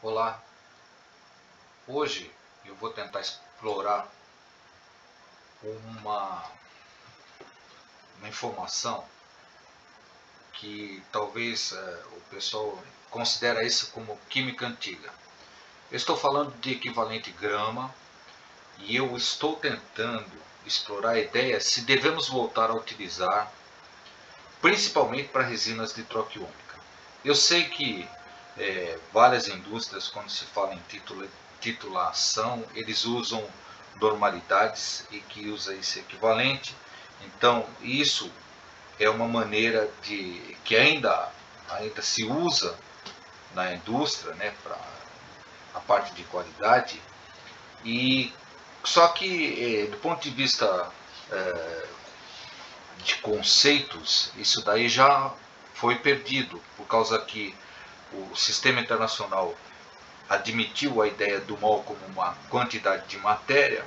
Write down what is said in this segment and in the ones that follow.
Olá, hoje eu vou tentar explorar uma, uma informação que talvez o pessoal considere isso como química antiga. Eu estou falando de equivalente grama e eu estou tentando explorar a ideia se devemos voltar a utilizar, principalmente para resinas de troca iônica. Eu sei que várias indústrias, quando se fala em titulação, eles usam normalidades e que usa esse equivalente. Então, isso é uma maneira de que ainda se usa na indústria, né, para a parte de qualidade. E só que do ponto de vista de conceitos, isso daí já foi perdido, por causa que o sistema internacional admitiu a ideia do mol como uma quantidade de matéria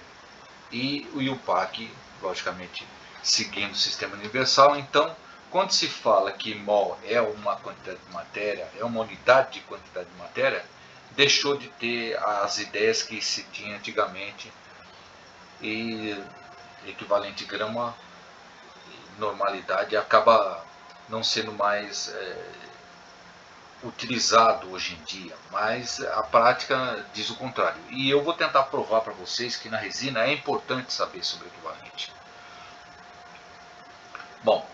e o IUPAC, logicamente, seguindo o sistema universal. Então, quando se fala que mol é uma quantidade de matéria, é uma unidade de quantidade de matéria, deixou de ter as ideias que se tinha antigamente, e equivalente grama, normalidade, acaba não sendo mais utilizado hoje em dia, mas a prática diz o contrário. E eu vou tentar provar para vocês que na resina é importante saber sobre equivalente. Bom,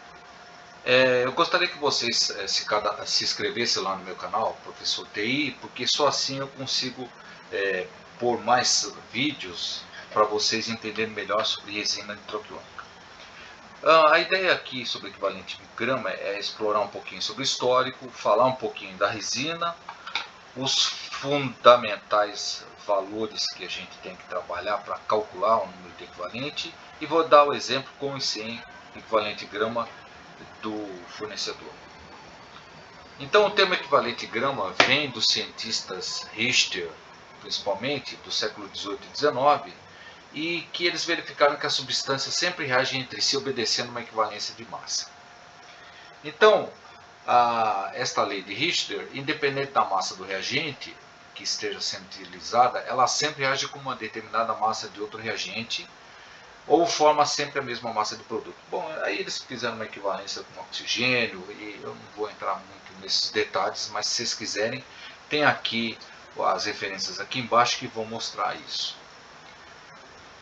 eu gostaria que vocês se inscrevessem lá no meu canal, Professor TI, porque só assim eu consigo pôr mais vídeos para vocês entenderem melhor sobre resina de troca iônica. A ideia aqui sobre equivalente grama é explorar um pouquinho sobre o histórico, falar um pouquinho da resina, os fundamentais valores que a gente tem que trabalhar para calcular o número de equivalente, e vou dar o exemplo com e sem equivalente grama do fornecedor. Então, o termo equivalente grama vem dos cientistas Richter, principalmente do século XVIII e XIX, e que eles verificaram que as substâncias sempre reagem entre si obedecendo uma equivalência de massa. Então, esta lei de Richter, independente da massa do reagente que esteja sendo utilizada, ela sempre reage com uma determinada massa de outro reagente, ou forma sempre a mesma massa de produto. Bom, aí eles fizeram uma equivalência com oxigênio, e eu não vou entrar muito nesses detalhes, mas se vocês quiserem, tem aqui as referências aqui embaixo que vão mostrar isso.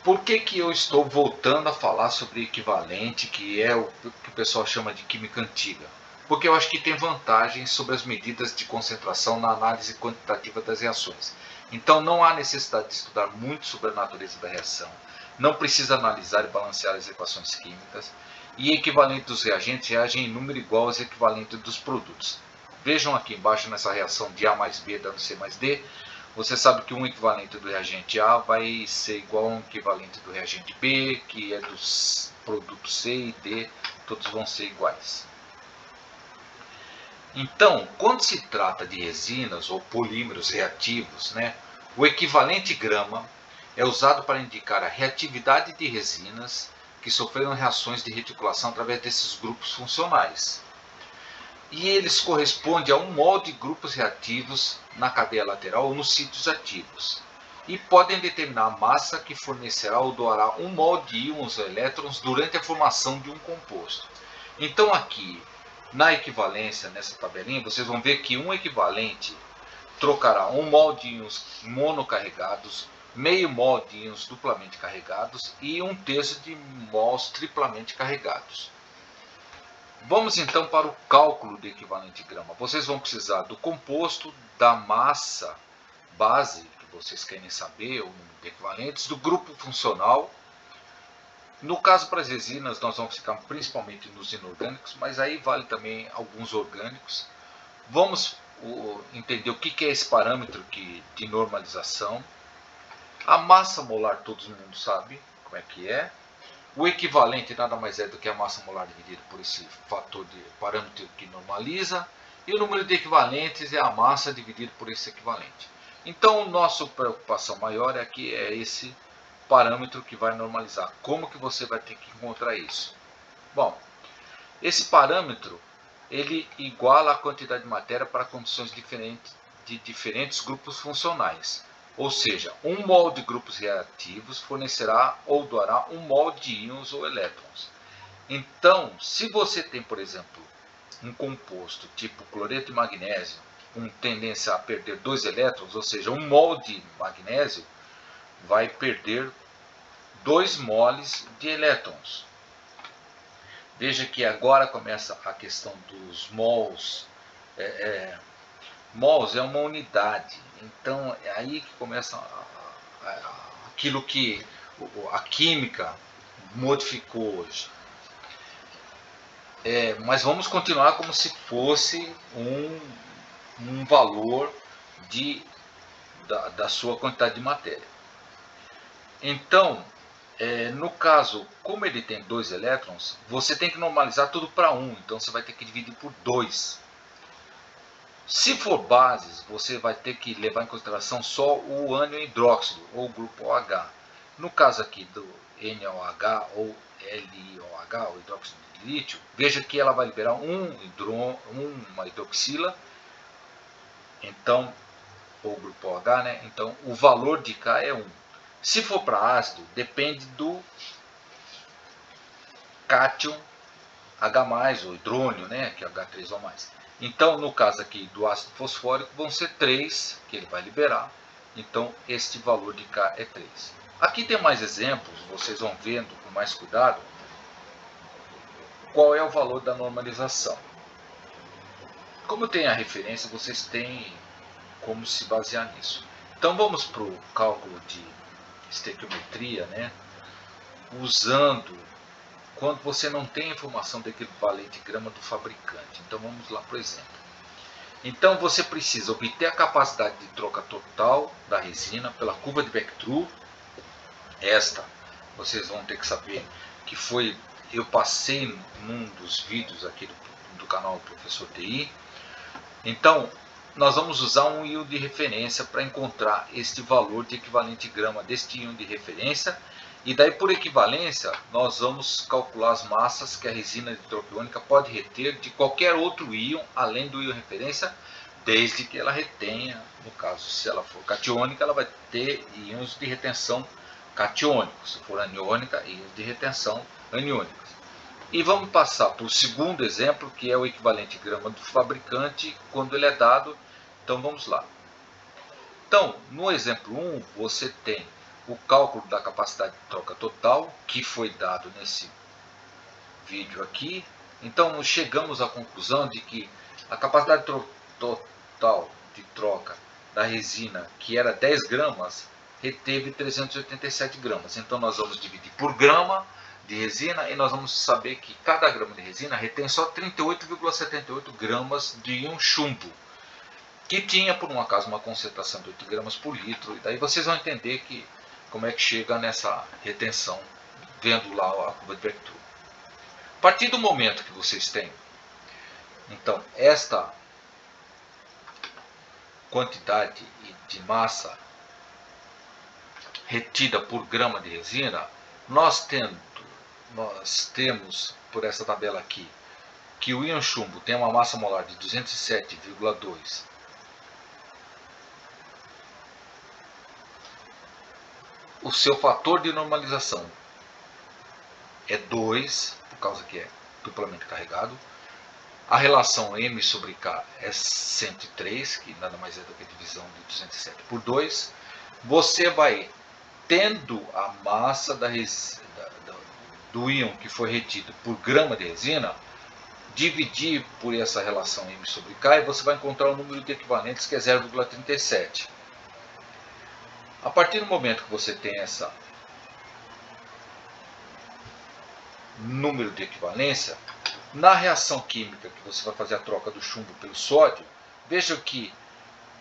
Por que eu estou voltando a falar sobre equivalente, que é o que o pessoal chama de química antiga? Porque eu acho que tem vantagens sobre as medidas de concentração na análise quantitativa das reações. Então não há necessidade de estudar muito sobre a natureza da reação, não precisa analisar e balancear as equações químicas, e equivalente dos reagentes reagem em número igual aos equivalentes dos produtos. Vejam aqui embaixo nessa reação de A mais B dando C mais D, você sabe que um equivalente do reagente A vai ser igual a um equivalente do reagente B, que é dos produtos C e D, todos vão ser iguais. Então, quando se trata de resinas ou polímeros reativos, o equivalente grama é usado para indicar a reatividade de resinas que sofreram reações de reticulação através desses grupos funcionais. E eles correspondem a um mol de grupos reativos na cadeia lateral ou nos sítios ativos. E podem determinar a massa que fornecerá ou doará um mol de íons ou elétrons durante a formação de um composto. Então aqui, na equivalência, nessa tabelinha, vocês vão ver que um equivalente trocará um mol de íons monocarregados, meio mol de íons duplamente carregados e 1/3 de mols triplamente carregados. Vamos então para o cálculo de equivalente grama. Vocês vão precisar do composto, da massa base, que vocês querem saber, o número de equivalentes, do grupo funcional. No caso para as resinas, nós vamos ficar principalmente nos inorgânicos, mas aí vale também alguns orgânicos. Vamos entender o que é esse parâmetro de normalização. A massa molar todo mundo sabe como é que é. O equivalente nada mais é do que a massa molar dividida por esse fator de parâmetro que normaliza. E o número de equivalentes é a massa dividido por esse equivalente. Então, nossa preocupação maior é que é esse parâmetro que vai normalizar. Como que você vai ter que encontrar isso? Bom, esse parâmetro ele iguala a quantidade de matéria para condições diferentes de diferentes grupos funcionais. Ou seja, um mol de grupos reativos fornecerá ou doará um mol de íons ou elétrons. Então, se você tem, por exemplo, um composto tipo cloreto de magnésio com tendência a perder 2 elétrons, ou seja, um mol de magnésio vai perder 2 moles de elétrons. Veja que agora começa a questão dos mols. Mols é uma unidade, então é aí que começa aquilo que a química modificou hoje. Mas vamos continuar como se fosse um valor da sua quantidade de matéria. Então, no caso, como ele tem 2 elétrons, você tem que normalizar tudo para 1, então você vai ter que dividir por 2. Se for bases, você vai ter que levar em consideração só o ânion hidróxido, ou o grupo OH. No caso aqui do NaOH ou LiOH, o hidróxido de lítio, veja que ela vai liberar uma hidroxila, então, ou grupo OH, né? Então o valor de K é 1. Se for para ácido, depende do cátion H+, ou hidrônio, né? Que é H3O+. Então, no caso aqui do ácido fosfórico, vão ser 3 que ele vai liberar. Então, este valor de K é 3. Aqui tem mais exemplos, vocês vão vendo com mais cuidado qual é o valor da normalização. Como tem a referência, vocês têm como se basear nisso. Então, vamos para o cálculo de estequiometria, né? Usando quando você não tem informação do equivalente grama do fabricante. Então vamos lá para o exemplo. Então você precisa obter a capacidade de troca total da resina pela curva de Vectru. Esta vocês vão ter que saber que eu passei num dos vídeos aqui do canal do Professor TI. Então nós vamos usar um íon de referência para encontrar este valor de equivalente grama deste íon de referência. E daí, por equivalência, nós vamos calcular as massas que a resina hidroquiônica pode reter de qualquer outro íon, além do íon referência, desde que ela retenha, no caso, se ela for catiônica, ela vai ter íons de retenção catiônicos. Se for aniônica, íons de retenção aniônicos. E vamos passar para o segundo exemplo, que é o equivalente grama do fabricante, quando ele é dado. Então, vamos lá. Então, no exemplo 1, você tem o cálculo da capacidade de troca total, que foi dado nesse vídeo aqui. Então chegamos à conclusão de que a capacidade total de troca da resina, que era 10 gramas, reteve 387 gramas. Então nós vamos dividir por grama de resina e nós vamos saber que cada grama de resina retém só 38,78 gramas de íon chumbo, que tinha por um acaso uma concentração de 8 gramas por litro. E daí vocês vão entender como é que chega nessa retenção, vendo lá a curva de Vectru. A partir do momento que vocês têm, então, esta quantidade de massa retida por grama de resina, nós temos, por essa tabela aqui, que o íon chumbo tem uma massa molar de 207,2 o seu fator de normalização é 2, por causa que é duplamente carregado. A relação M sobre K é 103, que nada mais é do que a divisão de 207 por 2. Você vai, tendo a massa do íon que foi retido por grama de resina, dividir por essa relação M sobre K e você vai encontrar o número de equivalentes, que é 0,37. A partir do momento que você tem esse número de equivalência, na reação química que você vai fazer a troca do chumbo pelo sódio, veja que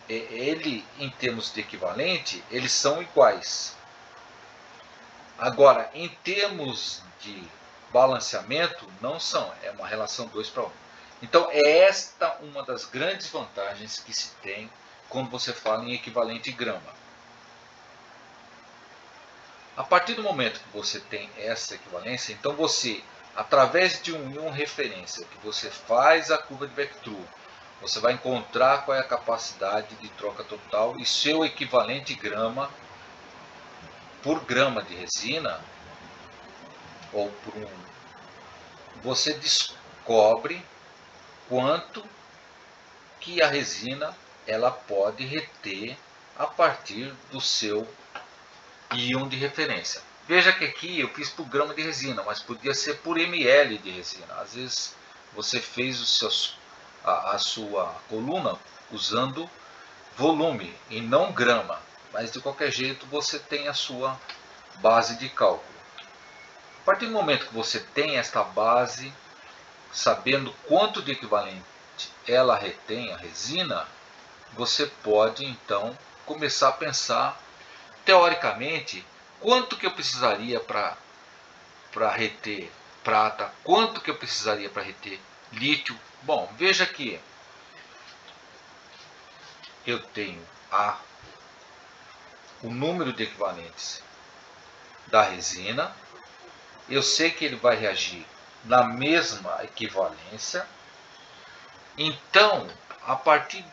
ele, em termos de equivalente, eles são iguais. Agora, em termos de balanceamento, não são, é uma relação 2 para 1. Então, é esta uma das grandes vantagens que se tem quando você fala em equivalente grama. A partir do momento que você tem essa equivalência, então você, através de um íon referência, que você faz a curva de Vectru, você vai encontrar qual é a capacidade de troca total e seu equivalente grama por grama de resina, ou por você descobre quanto que a resina ela pode reter a partir do seu íon de referência. Veja que aqui eu fiz por grama de resina, mas podia ser por ml de resina. Às vezes você fez a sua coluna usando volume e não grama, mas de qualquer jeito você tem a sua base de cálculo. A partir do momento que você tem esta base, sabendo quanto de equivalente ela retém, a resina, você pode então começar a pensar, teoricamente, quanto que eu precisaria para reter prata, quanto que eu precisaria para reter lítio. Bom, veja que eu tenho o número de equivalentes da resina, eu sei que ele vai reagir na mesma equivalência, então a partir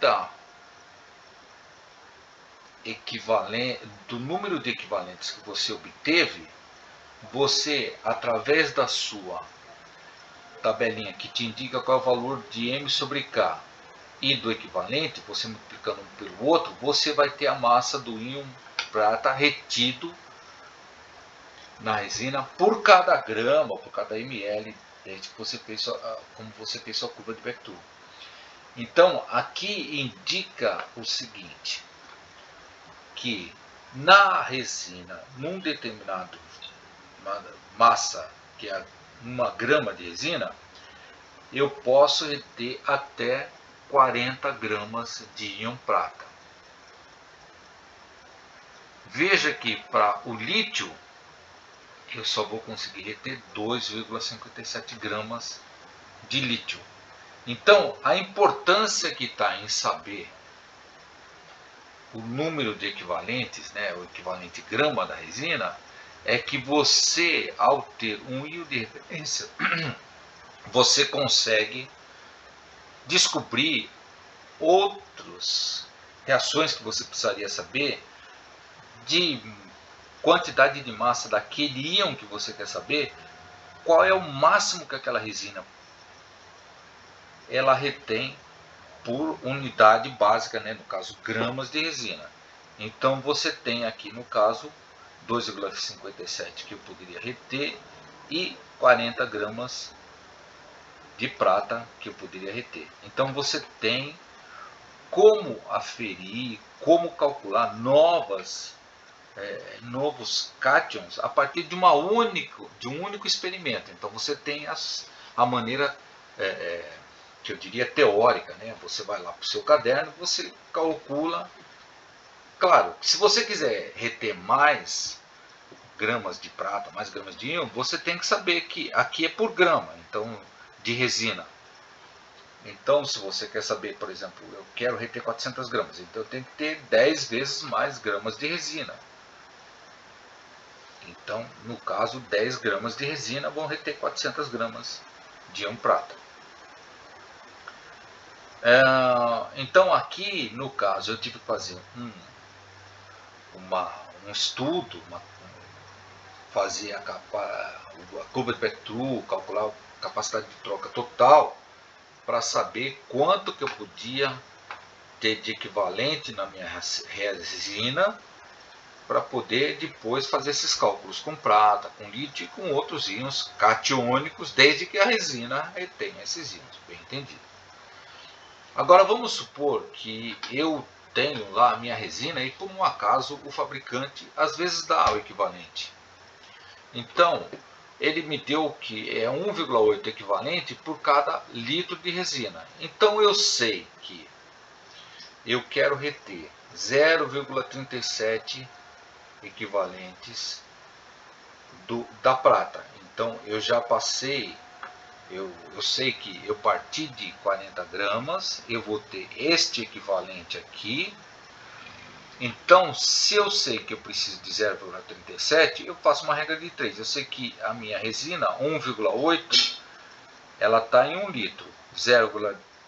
do número de equivalentes que você obteve, você, através da sua tabelinha que te indica qual é o valor de M sobre K e do equivalente, você multiplicando um pelo outro, você vai ter a massa do íon prata retido na resina por cada grama, por cada ml, desde que você fez como você fez sua curva de Beck-Thurman. Então, aqui indica o seguinte, que na resina, num determinado massa, que é 1 grama de resina, eu posso reter até 40 gramas de íon prata. Veja que para o lítio, eu só vou conseguir reter 2,57 gramas de lítio. Então, a importância que está em saber o número de equivalentes, né, o equivalente grama da resina, é que você, ao ter um íon de referência, você consegue descobrir outras reações que você precisaria saber de quantidade de massa daquele íon que você quer saber, qual é o máximo que aquela resina ela retém por unidade básica, né, no caso gramas de resina. Então você tem aqui no caso 2,57 que eu poderia reter e 40 gramas de prata que eu poderia reter. Então você tem como aferir, como calcular novos cátions a partir de um único experimento. Então você tem a maneira que eu diria teórica, né? Você vai lá para o seu caderno, você calcula. Claro, se você quiser reter mais gramas de prata, mais gramas de íon, você tem que saber que aqui é por grama, então de resina. Então, se você quer saber, por exemplo, eu quero reter 400 gramas, então eu tenho que ter 10 vezes mais gramas de resina. Então, no caso, 10 gramas de resina vão reter 400 gramas de íon prata. Então, aqui, no caso, eu tive que fazer um estudo, fazer a curva de Beck-Thurman, calcular a capacidade de troca total, para saber quanto que eu podia ter de equivalente na minha resina, para poder depois fazer esses cálculos com prata, com lítio e com outros íons catiônicos, desde que a resina retenha esses íons, bem entendido. Agora vamos supor que eu tenho lá a minha resina e por um acaso o fabricante às vezes dá o equivalente. Então ele me deu que é 1,8 equivalente por cada litro de resina. Então eu sei que eu quero reter 0,37 equivalentes da prata. Então eu já passei, eu sei que eu parti de 40 gramas, eu vou ter este equivalente aqui. Então, se eu sei que eu preciso de 0,37, eu faço uma regra de 3. Eu sei que a minha resina 1,8, ela está em 1 litro.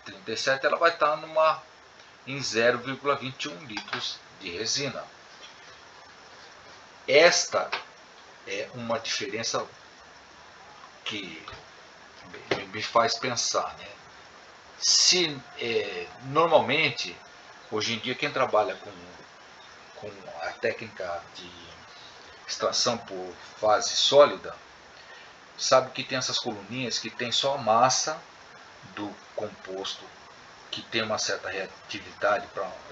37, ela vai estar em 0,21 litros de resina. Esta é uma diferença que me faz pensar, né? Se normalmente, hoje em dia, quem trabalha com a técnica de extração por fase sólida, sabe que tem essas coluninhas que tem só a massa do composto, que tem uma certa reatividade,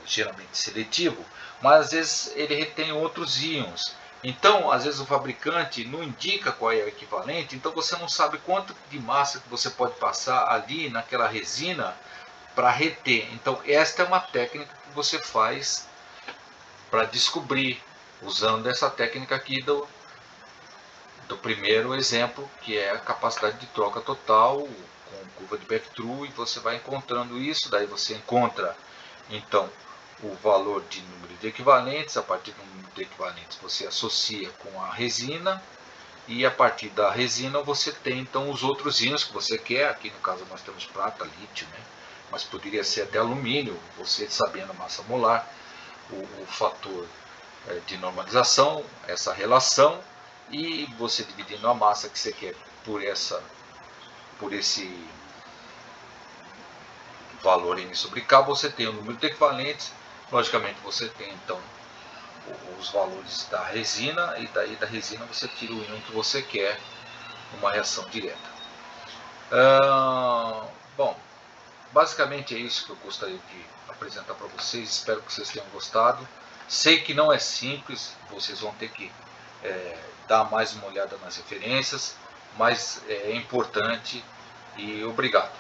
geralmente seletivo, mas às vezes ele retém outros íons. Então, às vezes o fabricante não indica qual é o equivalente, então você não sabe quanto de massa que você pode passar ali naquela resina para reter. Então, esta é uma técnica que você faz para descobrir, usando essa técnica aqui do primeiro exemplo, que é a capacidade de troca total com curva de Backtru, e você vai encontrando isso, daí você encontra então o valor de número de equivalentes. A partir do número de equivalentes você associa com a resina, e a partir da resina você tem então os outros íons que você quer. Aqui no caso nós temos prata, lítio, né? Mas poderia ser até alumínio, você sabendo a massa molar, o fator de normalização, essa relação, e você dividindo a massa que você quer por esse valor N sobre K, você tem o número de equivalentes. Logicamente você tem então os valores da resina, e daí da resina você tira o íon que você quer, uma reação direta. Bom, basicamente é isso que eu gostaria de apresentar para vocês. Espero que vocês tenham gostado. Sei que não é simples, vocês vão ter que dar mais uma olhada nas referências, mas é importante. E obrigado.